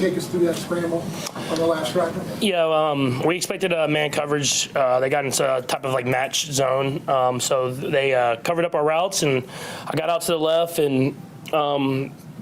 take us through that scramble on the last drive? Yeah, we expected a man coverage. They got into a type of like match zone, so they covered up our routes, and I got out to the left, and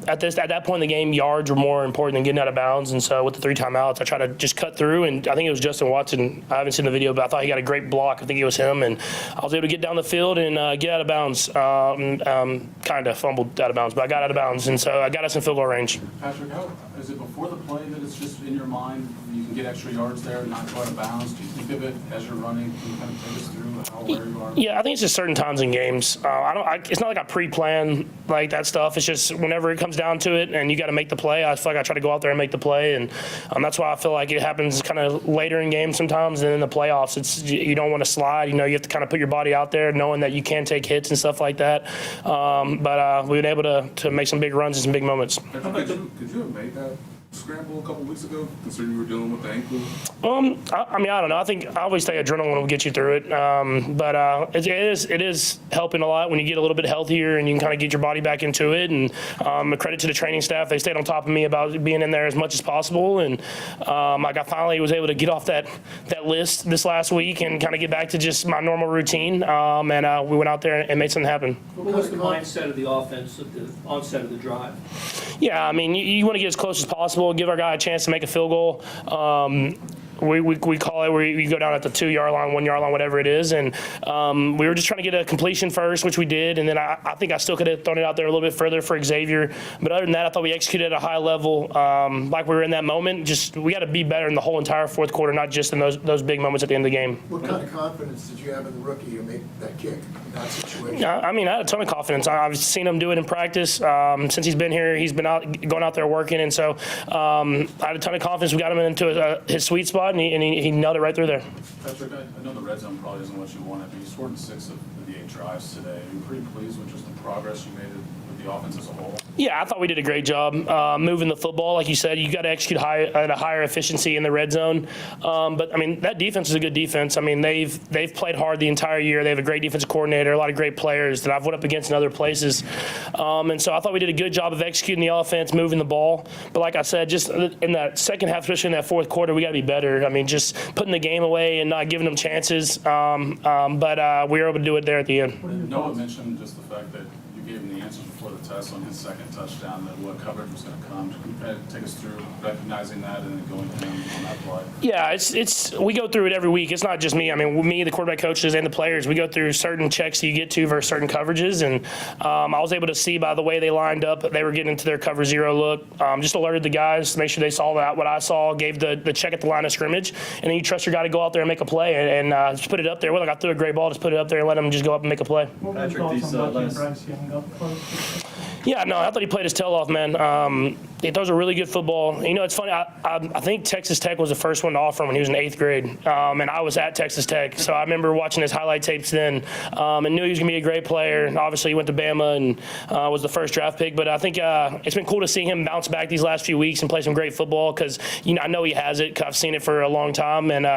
at that point in the game, yards were more important than getting out of bounds. And so with the 3 timeouts, I tried to just cut through. And I think it was Justin Watson. I haven't seen the video, but I thought he got a great block. I think it was him. And I was able to get down the field and get out of bounds. Kind of fumbled out of bounds, but I got out of bounds. And so I got us in field goal range. Patrick, how is it before the play that it's just in your mind? You can get extra yards there and not go out of bounds. Do you think of it as you're running? Can you kind of take us through where you are? Yeah, I think it's just certain times in games. It's not like I pre-plan like that stuff. It's just whenever it comes down to it and you got to make the play, I feel like I try to go out there and make the play. And that's why I feel like it happens kind of later in games sometimes. And in the playoffs, you don't want to slide. You have to kind of put your body out there knowing that you can take hits and stuff like that. But we've been able to make some big runs and some big moments. Could you have made that scramble a couple weeks ago, considering you were dealing with the ankle? I don't know. I think I always say adrenaline will get you through it. But it is helping a lot when you get a little bit healthier and you can kind of get your body back into it. And a credit to the training staff. They stayed on top of me about being in there as much as possible. And I finally was able to get off that list this last week and kind of get back to just my normal routine. And we went out there and made something happen. What was the mindset of the offense at the onset of the drive? Yeah, I mean, you want to get as close as possible, give our guy a chance to make a field goal. We call it where you go down at the 2-yard line, 1-yard line, whatever it is. And we were just trying to get a completion first, which we did. And then I think I still could have thrown it out there a little bit further for Xavier. But other than that, I thought we executed at a high level like we were in that moment. Just we got to be better in the whole entire fourth quarter, not just in those big moments at the end of the game. What kind of confidence did you have in the rookie to make that kick in that situation? I mean, I had a ton of confidence. I've seen him do it in practice. Since he's been here, he's been going out there working. And so I had a ton of confidence. We got him into his sweet spot. And he nailed it right through there. Patrick, I know the red zone probably isn't what you wanted, but you scored in 6 of the 8 drives today. Are you pretty pleased with just the progress you made with the offense as a whole? Yeah, I thought we did a great job moving the football. Like you said, you got to execute at a higher efficiency in the red zone. But I mean, that defense is a good defense. I mean, they've played hard the entire year. They have a great defensive coordinator, a lot of great players that I've went up against in other places. And so I thought we did a good job of executing the offense, moving the ball. But like I said, just in that second half, especially in that fourth quarter, we got to be better. I mean, just putting the game away and not giving them chances. But we were able to do it there at the end. Noah mentioned just the fact that you gave him the answers before the test on his second touchdown, that what coverage was going to come. Can you kind of take us through recognizing that and then going to him on that play? Yeah, we go through it every week. It's not just me. I mean, me, the quarterback coaches, and the players, we go through certain checks you get to versus certain coverages. And I was able to see by the way they lined up, they were getting into their cover zero look. Just alerted the guys to make sure they saw what I saw, gave the check at the line of scrimmage. And then you trust your guy to go out there and make a play and just put it up there. Well, like I threw a great ball, just put it up there and let him just go up and make a play. What were your thoughts on watching Bryce Young up close? Yeah, no, I thought he played his tail off, man. He throws a really good football. It's funny. I think Texas Tech was the first one to offer him when he was in 8th grade, and I was at Texas Tech. So I remember watching his highlight tapes then and knew he was going to be a great player. And obviously, he went to Bama and was the first draft pick. But I think it's been cool to see him bounce back these last few weeks and play some great football because I know he has it. 'Cause I've seen it for a long time, and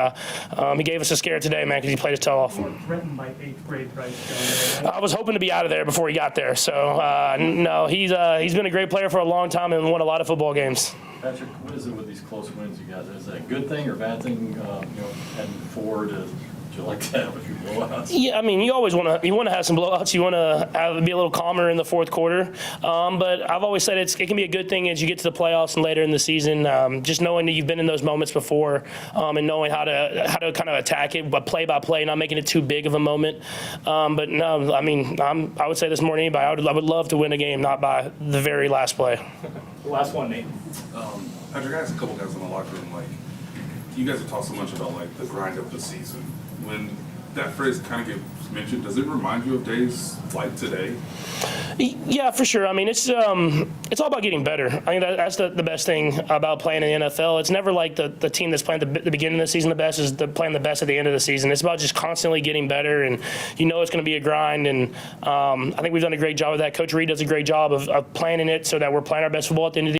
he gave us a scare today, man, because he played his tail off. You weren't threatened by 8th grade Bryce Young. I was hoping to be out of there before he got there. So no, he's been a great player for a long time and won a lot of football games. Patrick, what is it with these close wins you guys? Is that a good thing or bad thing? Heading forward, do you like to have a few blowouts? Yeah, I mean, you always want to have some blowouts. You want to be a little calmer in the fourth quarter. But I've always said it can be a good thing as you get to the playoffs and later in the season. Just knowing that you've been in those moments before and knowing how to kind of attack it, but play by play, not making it too big of a moment. But no, I mean, I would say this more than anybody. I would love to win a game, not by the very last play. The last one, Nate. Patrick, I asked a couple guys in the locker room, you guys have talked so much about the grind of the season. When that phrase kind of gets mentioned, does it remind you of days like today? Yeah, for sure. I mean, it's all about getting better. I think that's the best thing about playing in the NFL. It's never like the team that's playing the beginning of the season the best is playing the best at the end of the season. It's about just constantly getting better, and it's going to be a grind. And I think we've done a great job of that. Coach Reid does a great job of planning it so that we're playing our best football at the end of the